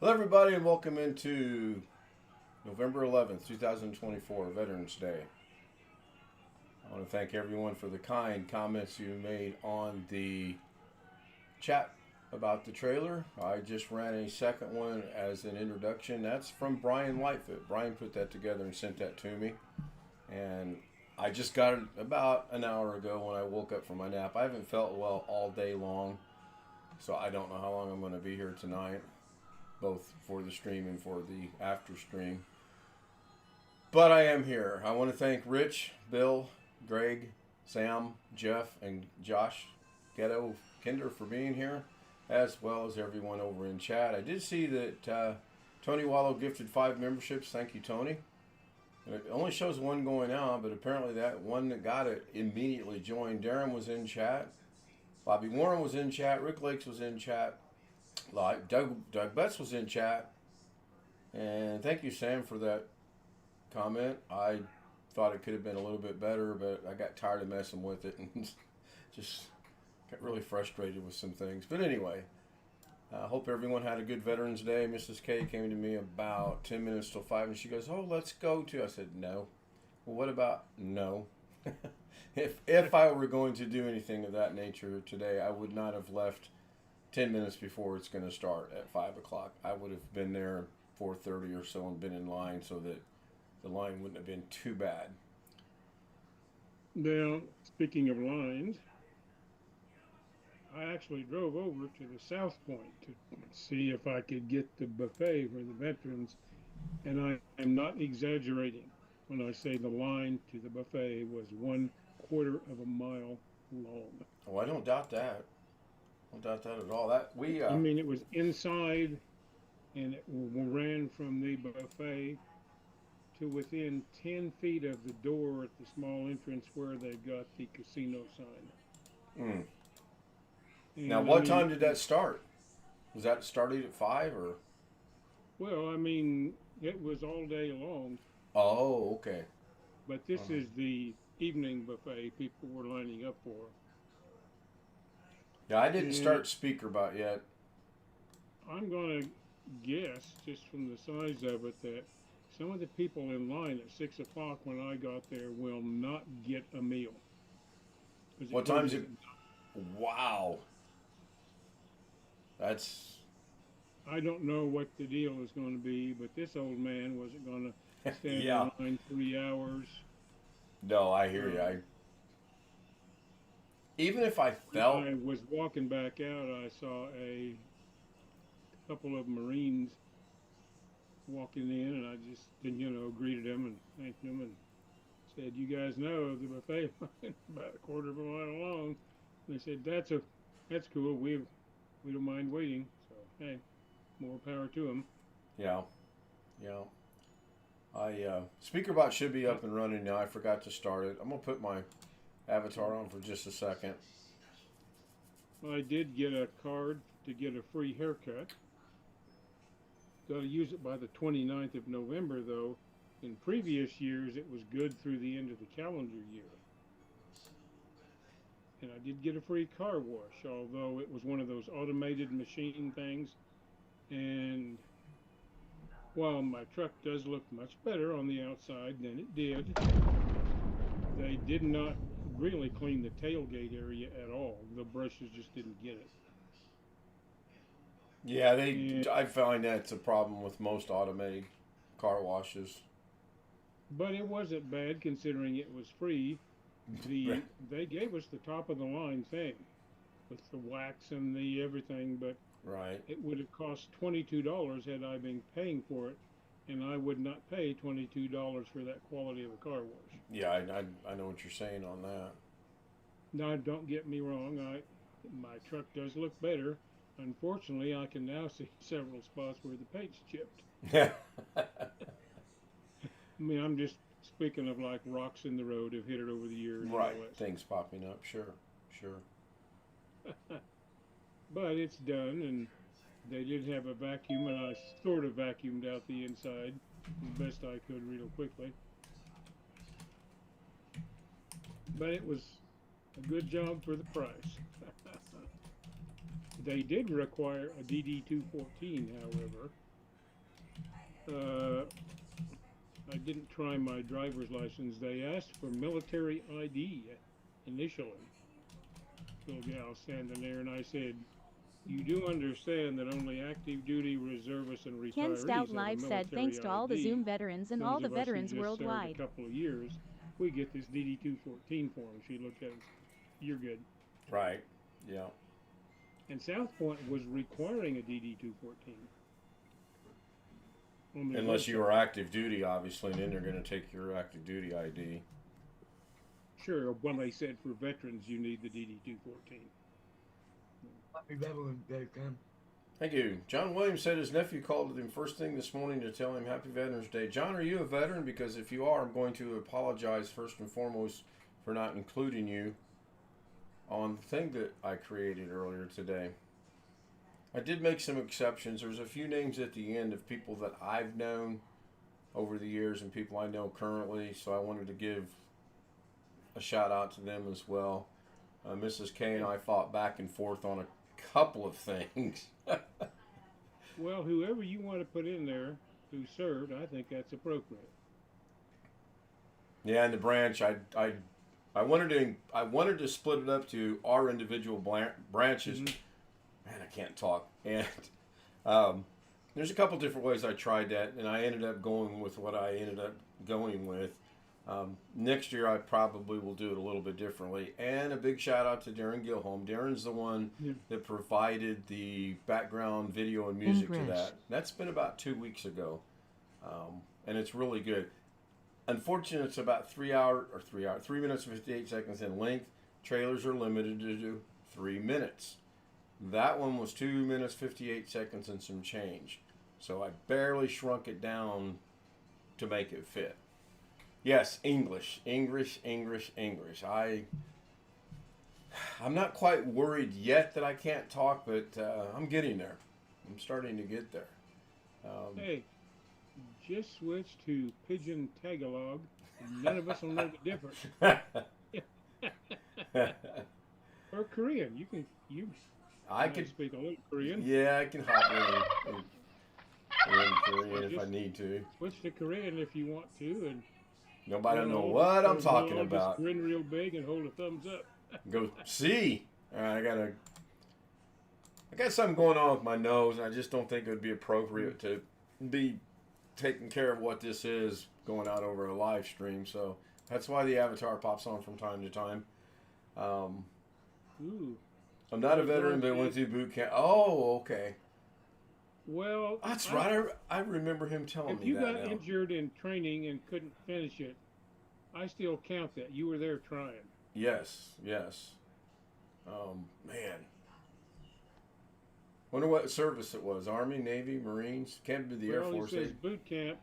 Hello, everybody, and welcome into November 11th, 2024, Veterans Day. I want to thank everyone for the kind comments you made on the chat about the trailer. I just ran a second one as an introduction. That's from Brian Lightfoot. Brian put that together and sent that to me. And I just got it about an hour ago when I woke up from my nap. I haven't felt well all day long, so I don't know how long I'm going to be here tonight, both for the stream and for the after stream. But I am here. I want to thank Rich, Bill, Greg, Sam, Jeff, and Josh Ghetto Kinder for being here, as well as everyone over in chat. I did see that Tony Wallow gifted 5 memberships. Thank you, Tony. It only shows one going out, but apparently that one that got it immediately joined. Darren was in chat. Bobby Warren was in chat. Rick Lakes was in chat. Doug Betts was in chat. And thank you, Sam, for that comment. I thought it could have been a little bit better, but I got tired of messing with it and just got really frustrated with some things. But anyway, I hope everyone had a good Veterans Day. Mrs. K came to me about 10 minutes till 5, and she goes, "Oh, let's go to." I said, "No." "Well, what about no?" If I were going to do anything of that nature today, I would not have left 10 minutes before it's going to start at 5 o'clock. I would have been there 4:30 or so and been in line so that the line wouldn't have been too bad. Now, speaking of lines, I actually drove over to the South Point to see if I could get the buffet for the veterans, and I am not exaggerating when I say the line to the buffet was 1/4 of a mile long. Oh, I don't doubt that. I don't doubt that at all. I mean, it was inside, and it ran from the buffet to within 10 feet of the door at the small entrance where they've got the casino sign. Mm. And Now, what time did that start? Was that started at 5 or? Well, I mean, it was all day long, Oh, okay. but this Uh-huh. is the evening buffet people were lining up for. Yeah, I didn't And start speaker bot yet. I'm going to guess, just from the size of it, that some of the people in line at 6 o'clock when I got there will not get a meal. Because it What goes time's at, it? Wow. That's. I don't know what the deal is going to be, but this old man wasn't going to stand Yeah. in line 3 hours. No, I hear you. Um, Even if I when felt. I was walking back out, I saw a couple of Marines walking in, and I just, greeted them and thanked them and said, "You guys know the buffet line about 1/4 of a mile long." And they said, "That's cool. We don't mind waiting." So hey, more power to them. Yeah. Yeah. Speaker bot should be up and running now. I forgot to start it. I'm going to put my avatar on for just a second. I did get a card to get a free haircut. Got to use it by the 29th of November, though. In previous years, it was good through the end of the calendar year. And I did get a free car wash, although it was one of those automated machine things. And while my truck does look much better on the outside than it did, they did not really clean the tailgate area at all. The brushes just didn't get it. Yeah, And I find that's a problem with most automated car washes. but it wasn't bad considering it was free. They gave us the top of the line thing with the wax and the everything, but Right. it would have cost $22 had I been paying for it, and I would not pay $22 for that quality of a car wash. Yeah, I know what you're saying on that. Now, don't get me wrong, my truck does look better. Unfortunately, I can now see several spots where the paint's chipped. Yeah. I mean, I'm just speaking of like rocks in the road have hit it over the years and Right. all that Things popping up. Sure. Sure. stuff. But it's done, and they did have a vacuum, and I sort of vacuumed out the inside as best I could real quickly. But it was a good job for the price. They did require a DD214, however, Uh, I didn't try my driver's license. They asked for military ID initially. Little gal standing there, and I said, "You do understand that only active duty reservists and Ken Stout retirees have a Live said thanks military to all the ID. Zoom veterans and all Those the of us who veterans just served a worldwide. couple of years, we get this DD 214 form." She looked at it and said, "You're good." Right. Yeah. And South Point was requiring a DD 214. Unless you are active duty, obviously, and then they're going to take your active duty ID. Sure, well, they said for veterans you need the DD 214. Happy Veterans Day, Ken. Thank you. John Williams said his nephew called him first thing this morning to tell him Happy Veterans Day. John, are you a veteran? Because if you are, I'm going to apologize first and foremost for not including you on the thing that I created earlier today. I did make some exceptions. There's a few names at the end of people that I've known over the years and people I know currently, so I wanted to give a shout out to them as well. Mrs. K and I fought back and forth on a couple of things. Well, whoever you want to put in there who served, I think that's appropriate. Yeah, and the branch, I wanted to split it up to our individual branches. Mhm. Man, I can't talk. And there's a couple different ways I tried that, and I ended up going with what I ended up going with. Next year, I probably will do it a little bit differently. And a big shout out to Darren Gilholm. Darren's the one that provided the background video and music to that. That's been about 2 weeks ago, and it's really good. Unfortunately, it's about 3 minutes and 58 seconds in length. Trailers are limited to 3 minutes. That one was 2 minutes 58 seconds and some change. So I barely shrunk it down to make it fit. Yes, English. I'm not quite worried yet that I can't talk, but I'm getting there. I'm starting to get there. Hey, just switch to Pidgin Tagalog, and none of us will know the difference. Or Korean. I can speak a little Korean. Yeah, I can hop in Korean if I need to. Switch to Korean if you want to, and nobody will know what I'm talking about. Just grin real big and hold a thumbs up. Go see. I got something going on with my nose. I just don't think it would be appropriate to be taking care of what this is going out over a live stream. So that's why the avatar pops on from time to time. Ooh. I'm not a veteran, but went through boot camp. Oh, okay. Well, that's right. I remember him telling me that. If you got injured in training and couldn't finish it, I still count that. You were there trying. Yes. Man. Wonder what service it was. Army, Navy, Marines? Can't be the Air Force. It says boot camp.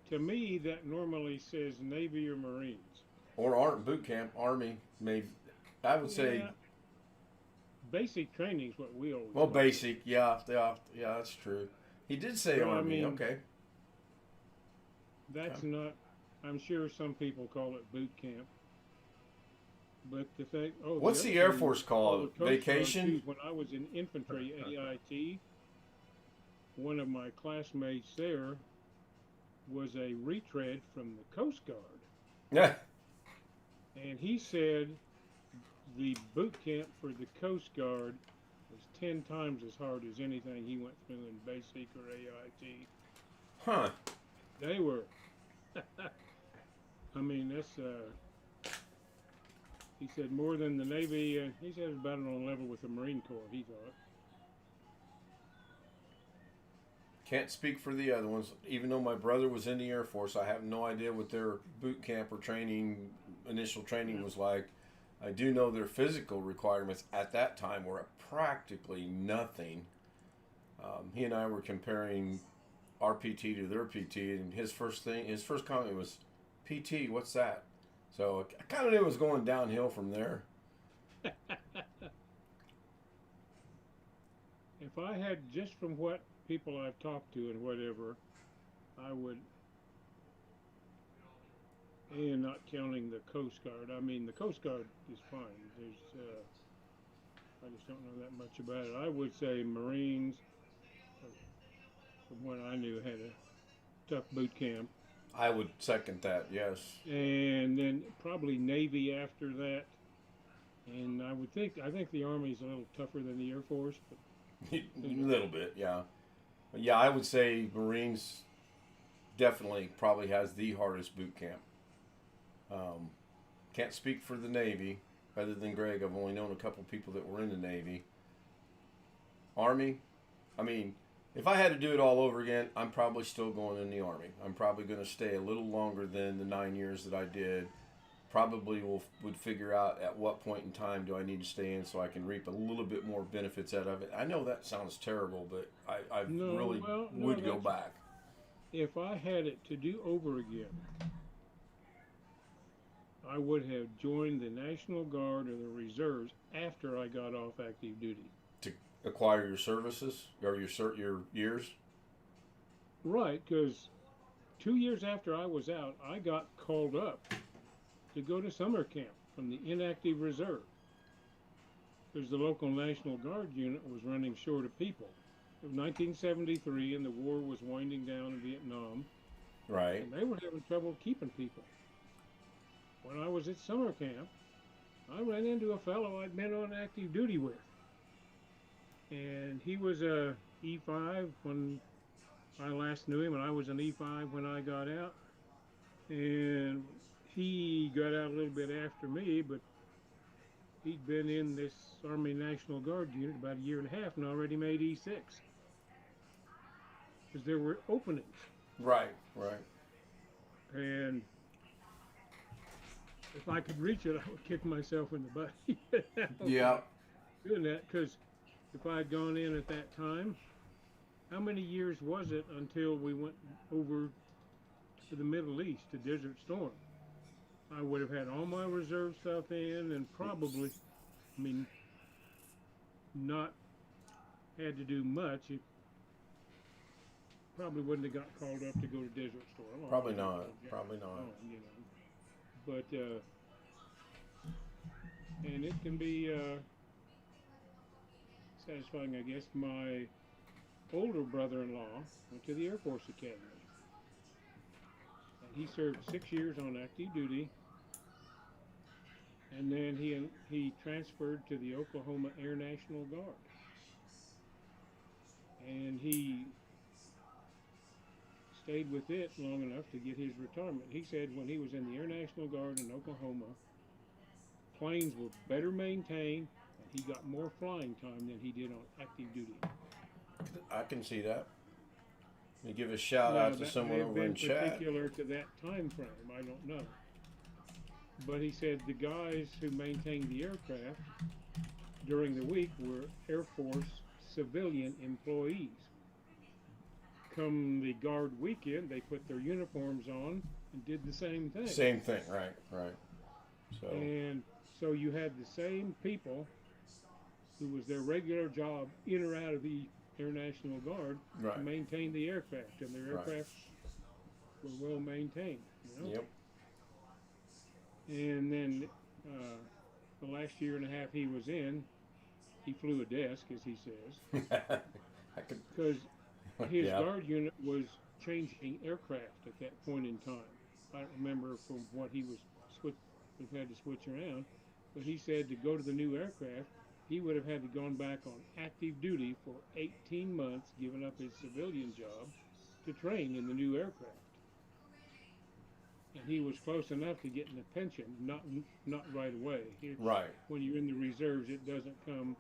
To me, that normally says Navy or Marines. Or aren't boot camp, Army, maybe. I would say... Basic training is what we always. Well, basic, yeah, that's true. He did say well, Army, okay. That's not. I'm sure some people call it boot camp. But the thing. Oh, what's the Air Force call it? Vacation? When I was in infantry AIT, one of my classmates there was a retread from the Coast Guard. Yeah. And he said the boot camp for the Coast Guard was 10 times as hard as anything he went through in basic or AIT. Huh. They were. I mean, that's. He said more than the Navy. He said it was about on level with the Marine Corps. He thought. Can't speak for the other ones. Even though my brother was in the Air Force, I have no idea what their boot camp or training, initial training was like. I do know their physical requirements at that time were practically nothing. He and I were comparing our PT to their PT, and his first comment was, PT, what's that? So I kind of knew it was going downhill from there. If I had, just from what people I've talked to and whatever, I would, and not counting the Coast Guard. I mean, the Coast Guard is fine. I just don't know that much about it. I would say Marines, from what I knew, had a tough boot camp, I would second that. Yes. and then probably Navy after that. And I think the Army's a little tougher than the Air Force, but A who knows? little bit. Yeah. But yeah, I would say Marines definitely probably has the hardest boot camp. Um, can't speak for the Navy, other than Greg. I've only known a couple people that were in the Navy. Army, I mean, if I had to do it all over again, I'm probably still going in the Army. I'm probably going to stay a little longer than the 9 years that I did. Probably would figure out at what point in time do I need to stay in so I can reap a little bit more benefits out of it. I know that sounds terrible, but I No, really well, no, would go that's back. if I had it to do over again, I would have joined the National Guard or the Reserves after I got off active duty. To acquire your services or your years. Right, because 2 years after I was out, I got called up to go to summer camp from the inactive reserve because the local National Guard unit was running short of people. It was 1973, and the war was winding down in Vietnam, Right. and they were having trouble keeping people. When I was at summer camp, I ran into a fellow I'd been on active duty with, and he was a E5 when I last knew him, and I was an E5 when I got out. And he got out a little bit after me, but he'd been in this Army National Guard unit about a year and a half and already made E6 because there were openings. Right. Right. And if I could reach it, I would kick myself in the butt Yeah. doing that because if I'd gone in at that time, how many years was it until we went over to the Middle East to Desert Storm? I would have had all my reserve stuff in and probably, I mean, not had to do much. It probably wouldn't have got called up to go to Desert Storm. Probably not. Probably not. You know. But, and it can be satisfying, I guess. My older brother-in-law went to the Air Force Academy. And he served 6 years on active duty. And then he transferred to the Oklahoma Air National Guard. And he stayed with it long enough to get his retirement. He said when he was in the Air National Guard in Oklahoma, planes were better maintained and he got more flying time than he did on active duty. I can see that. Let me give a shout Now, out to that may someone have over in been chat. particular to that time frame. I don't know. But he said the guys who maintained the aircraft during the week were Air Force civilian employees. Come the Guard weekend, they put their uniforms on and did the same thing. Same thing. Right. Right. So. And so you had the same people who was their regular job in or out of the Air National Guard to Right. maintain the aircraft, and their Right. aircraft were well maintained. You know? Yep. And then the last year and a half he was in, he flew a desk, as he says, I could. because his Yeah. guard unit was changing aircraft at that point in time. I don't remember from what he was we've had to switch around, but he said to go to the new aircraft, he would have had to gone back on active duty for 18 months, giving up his civilian job to train in the new aircraft. And he was close enough to getting a pension, not right away. Right. When you're in the reserves, it doesn't come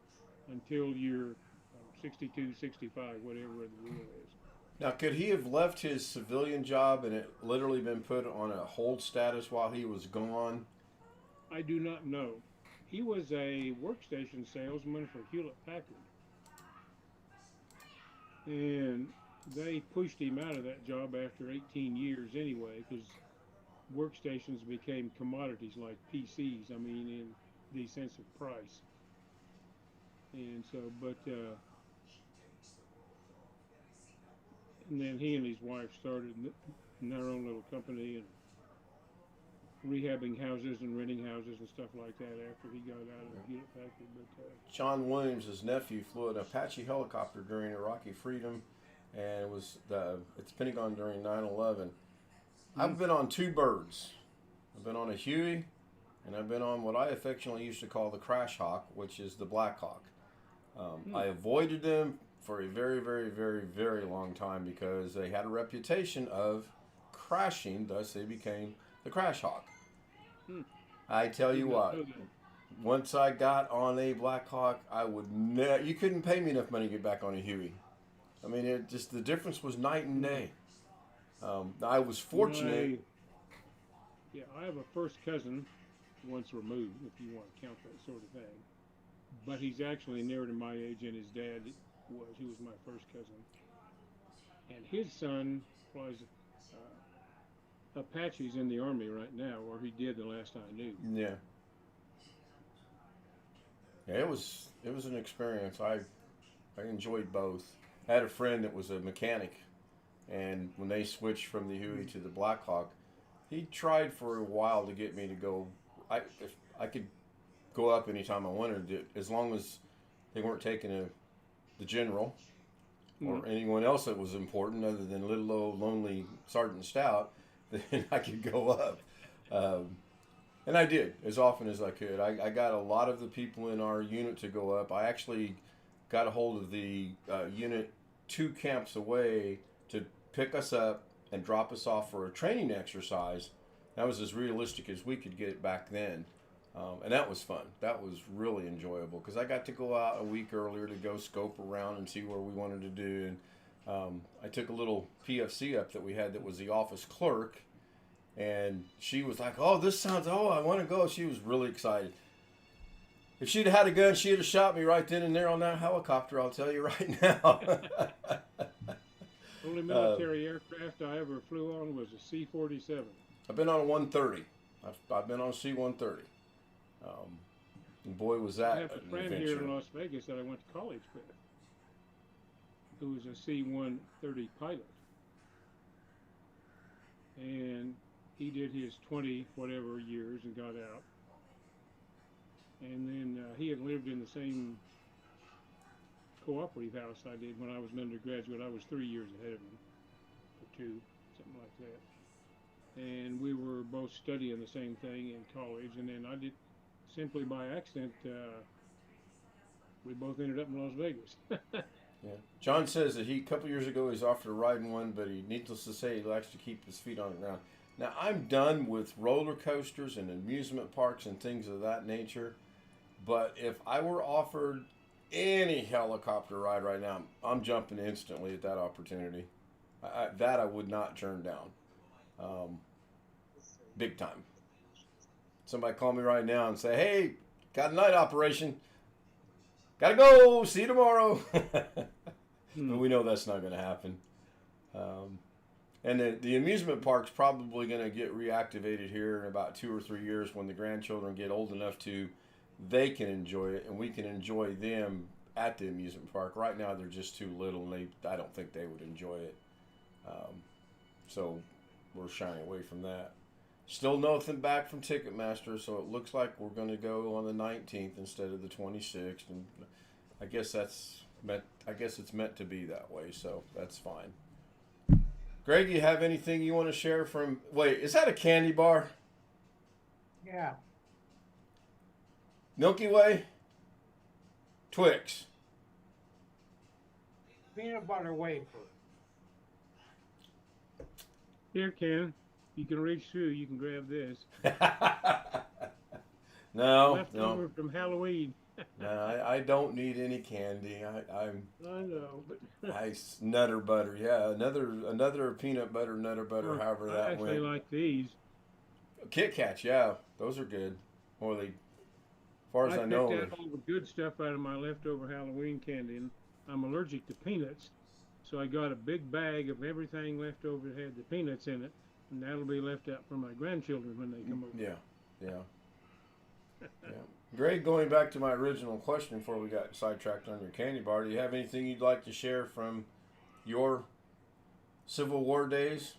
until you're 62, 65, whatever the rule is. Now, could he have left his civilian job and it literally been put on a hold status while he was gone? I do not know. He was a workstation salesman for Hewlett Packard. And they pushed him out of that job after 18 years anyway, because workstations became commodities like PCs, I mean, in the sense of price. And so, and then he and his wife started their own little company and rehabbing houses and renting houses and stuff like that after he got out of Hewlett Packard. But John Williams' nephew flew an Apache helicopter during Iraqi freedom and it's Pentagon during 9/11. Hmm. I've been on two birds. I've been on a Huey, and I've been on what I affectionately used to call the Crash Hawk, which is the Black Hawk. I avoided them for a very, very, very, very long time because they had a reputation of crashing. Thus, they became the Crash Hawk. Hmm. I tell Did you not what, know that. once I got on a Black Hawk, I would you couldn't pay me enough money to get back on a Huey. I mean, the difference was night and day. I was fortunate. Yeah, I have a first cousin, once removed, if you want to count that sort of thing. But he's actually nearer to my age than his dad was. He was my first cousin. And his son was Apache's in the Army right now, or he did the last I knew. Yeah, yeah, it was an experience. I enjoyed both. I had a friend that was a mechanic, and when they switched from the Huey to the Black Hawk, he tried for a while to get me to go. If I could go up anytime I wanted to, as long as they weren't taking the general or Mm. anyone else that was important other than little old lonely Sergeant Stout, then I could go up. Um, and I did as often as I could. I got a lot of the people in our unit to go up. I actually got a hold of the unit 2 camps away to pick us up and drop us off for a training exercise. That was as realistic as we could get it back then. And that was fun. That was really enjoyable because I got to go out a week earlier to go scope around and see what we wanted to do. And I took a little PFC up that we had that was the office clerk. And she was like, oh, I want to go. She was really excited. If she'd had a gun, she'd have shot me right then and there on that helicopter, I'll tell you right now. Only military aircraft I ever flew on was a C-47. I've been on a 130. I've been on a C-130. And boy, was I that have a an friend adventure. here in Las Vegas that I went to college with, who was a C-130 pilot, and he did his 20 whatever years and got out. And then he had lived in the same cooperative house I did when I was an undergraduate. I was 3 years ahead of him, or 2, something like that. And we were both studying the same thing in college. And then I did, simply by accident, we both ended up in Las Vegas. Yeah. John says that a couple years ago, he's offered to ride in one, but needless to say, he likes to keep his feet on the ground. Now, I'm done with roller coasters and amusement parks and things of that nature. But if I were offered any helicopter ride right now, I'm jumping instantly at that opportunity. That I would not turn down. Big time. Somebody call me right now and say, hey, got a night operation. Gotta go. See you tomorrow. But we know that's not going to happen. And the amusement park's probably going to get reactivated here in about 2 or 3 years when the grandchildren get old enough to, they can enjoy it and we can enjoy them at the amusement park. Right now they're just too little and I don't think they would enjoy it. So we're shying away from that. Still nothing back from Ticketmaster, so it looks like we're going to go on the 19th instead of the 26th, and I guess it's meant to be that way, so that's fine. Greg, you have anything you want to share from? Wait, is that a candy bar? Yeah. Milky Way? Twix? Peanut butter wafer. Here, Ken, you can reach through. You can grab this. No, Leftover from Halloween. no, I don't need any candy. I know, but Nutter butter, yeah, another peanut butter, nutter butter, however I that actually went. like these. Kit Kats, yeah, those are good. Or as far as I know, picked out all the good stuff out of my leftover Halloween candy, and I'm allergic to peanuts, so I got a big bag of everything left over that had the peanuts in it, and that'll be left out for my grandchildren when they come over. yeah. Greg, going back to my original question before we got sidetracked on your candy bar, do you have anything you'd like to share from your Civil War days?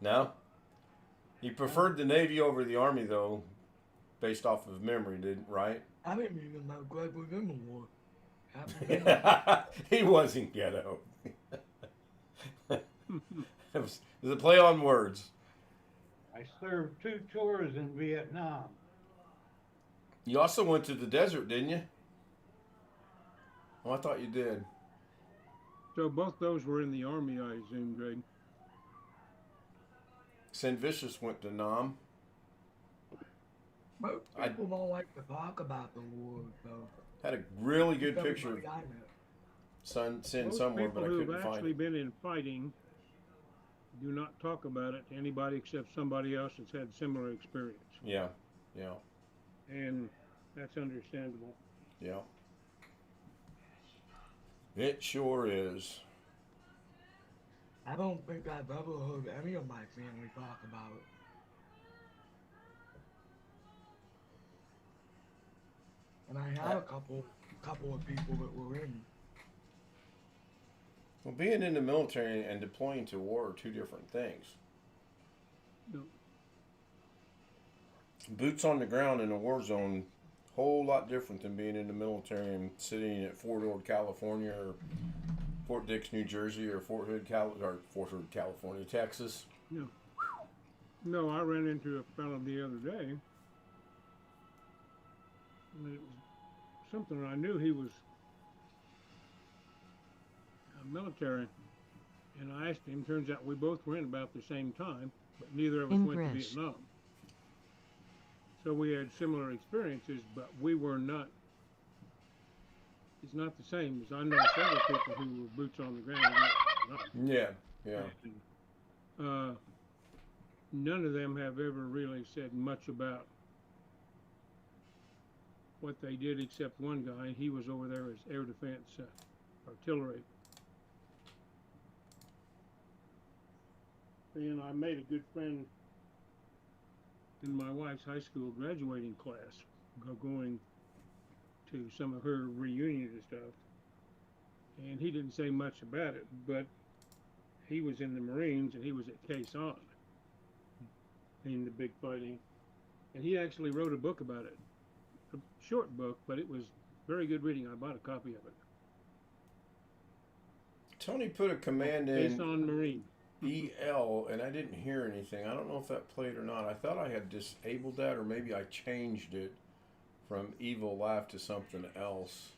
No? You preferred the Navy over the Army, though, based off of memory, right? I didn't even know Greg was in the war. Happened He wasn't ghetto. It was a play on words. I served 2 tours in Vietnam. You also went to the desert, didn't you? Oh, I thought you did. So both those were in the Army, I assume, Greg. St. Vicious went to Nam. Most people don't like to talk about the war, though. Had a really good Everybody picture of I know. Son sent Most somewhere, people but I who've couldn't find actually it. been in fighting do not talk about it to anybody except somebody else that's had similar experience. Yeah. And that's understandable. Yeah. It sure is. I don't think I've ever heard any of my family talk about it. And I had a couple of people that were in. Well, being in the military and deploying to war are two different things. No. Boots on the ground in a war zone, whole lot different than being in the military and sitting at Fort Ord, California, or Fort Dix, New Jersey, or Fort Hood, California, Texas. No. No, I ran into a fellow the other day. And it was something I knew he was military. And I asked him, turns out we both went about the same time, but neither of us went to Engrish. Vietnam. So we had similar experiences, but we were not. It's not the same as I know several people who were boots on the ground. Yeah. And, none of them have ever really said much about what they did, except one guy. He was over there as air defense artillery. And I made a good friend in my wife's high school graduating class, going to some of her reunions and stuff. And he didn't say much about it, but he was in the Marines and he was at Quai Son in the big fighting. And he actually wrote a book about it. A short book, but it was very good reading. I bought a copy of it. Tony put a command Quai in Son Marine. EL, and I didn't hear anything. I don't know if that played or not. I thought I had disabled that, or maybe I changed it from Evil Laugh to something else.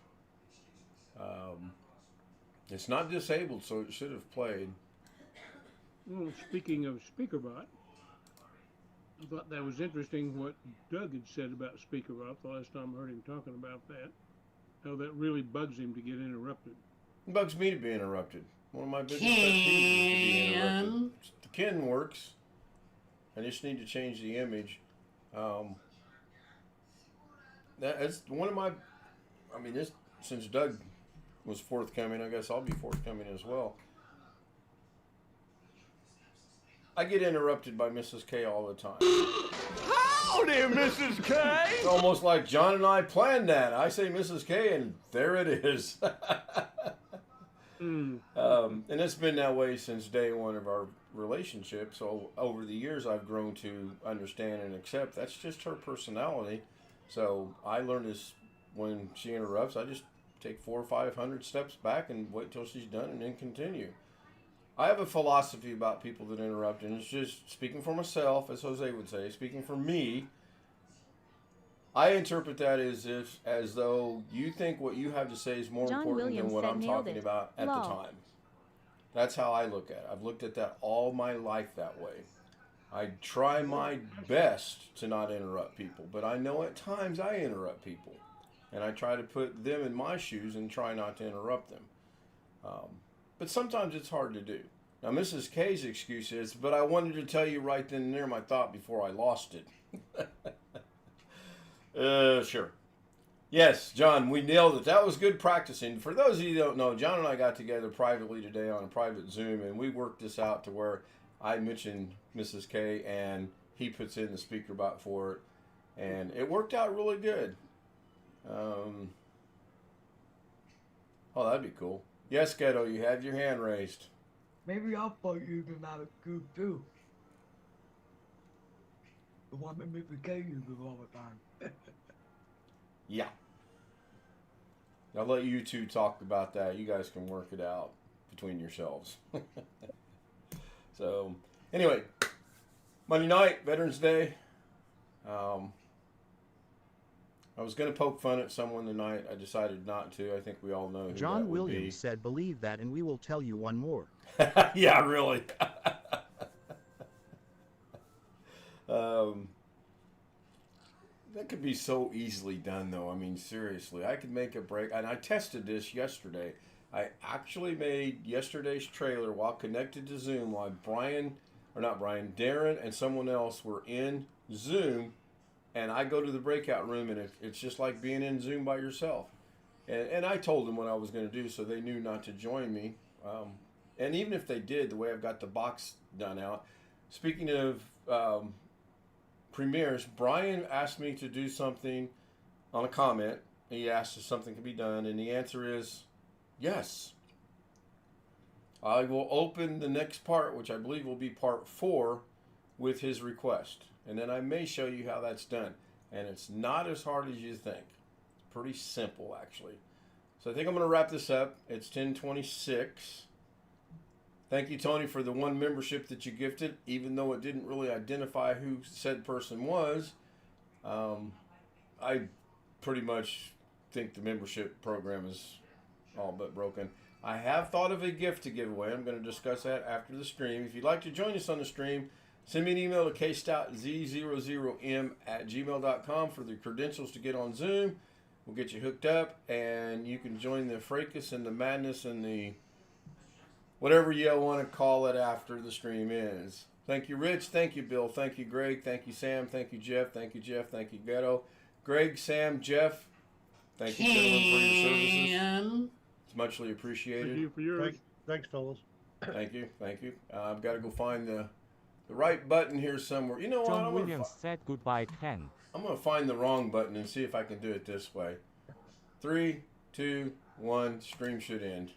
It's not disabled, so it should have played. Well, speaking of SpeakerBot, I thought that was interesting what Doug had said about SpeakerBot the last time I heard him talking about that. How that really bugs him to get interrupted. It bugs me to be interrupted. One of my biggest pet peeves is to be interrupted. The Ken works. I just need to change the image. That's one of my. I mean, this since Doug was forthcoming, I guess I'll be forthcoming as well. I get interrupted by Mrs. K all the time. Howdy, Mrs. K! It's almost like John and I planned that. I say Mrs. K, and there it is. And it's been that way since day one of our relationship. So over the years, I've grown to understand and accept that's just her personality. So I learned this when she interrupts. I just take 400 or 500 steps back and wait till she's done and then continue. I have a philosophy about people that interrupt, and it's just speaking for myself, as Jose would say, speaking for me. I interpret that as though you think what you have to say is more John important Williams than what said I'm nailed talking it. about at the Lol. time. That's how I look at it. I've looked at that all my life that way. I try my best to not interrupt people, but I know at times I interrupt people. And I try to put them in my shoes and try not to interrupt them. But sometimes it's hard to do. Now, Mrs. K's excuse is, but I wanted to tell you right then and there my thought before I lost it. Sure. Yes, John, we nailed it. That was good practicing. For those of you who don't know, John and I got together privately today on a private Zoom, and we worked this out to where I mentioned Mrs. K, and he puts in the speaker bot for it, and it worked out really good. Oh, that'd be cool. Yes, Ghetto, you have your hand raised. Maybe I'll start using that excuse too. The one that Mr. K uses all the time. Yeah. I'll let you two talk about that. You guys can work it out between yourselves. So, anyway, Monday night, Veterans Day. I was going to poke fun at someone tonight. I decided not to. I think we all know who John that would Williams said, "Believe that, and we will tell you one more." be. Yeah, really. That could be so easily done, though. I mean, seriously, I could make a break. And I tested this yesterday. I actually made yesterday's trailer while connected to Zoom while Darren and someone else were in Zoom. And I go to the breakout room, and it's just like being in Zoom by yourself. And I told them what I was going to do, so they knew not to join me. And even if they did, the way I've got the box done out. Speaking of premieres, Brian asked me to do something on a comment. He asked if something could be done, and the answer is yes. I will open the next part, which I believe will be part 4, with his request. And then I may show you how that's done. And it's not as hard as you think. It's pretty simple, actually. So I think I'm going to wrap this up. It's 10:26. Thank you, Tony, for the 1 membership that you gifted, even though it didn't really identify who said person was. I pretty much think the membership program is all but broken. I have thought of a gift to give away. I'm going to discuss that after the stream. If you'd like to join us on the stream, send me an email to kstout000m@gmail.com for the credentials to get on Zoom. We'll get you hooked up, and you can join the fracas and the madness and the whatever you want to call it after the stream ends. Thank you, Rich. Thank you, Bill. Thank you, Greg. Thank you, Sam. Thank you, Jeff. Thank you, Jeff. Thank you, Ghetto. Greg, Sam, Jeff, thank you, gentlemen, for your services. It's muchly appreciated. Thank you for yours. Thanks, fellas. Thank you. Thank you. I've got to go find the right button here somewhere. You know what? John Williams said goodbye 10. I'm going to find the wrong button and see if I can do it this way. 3, 2, 1, stream should end.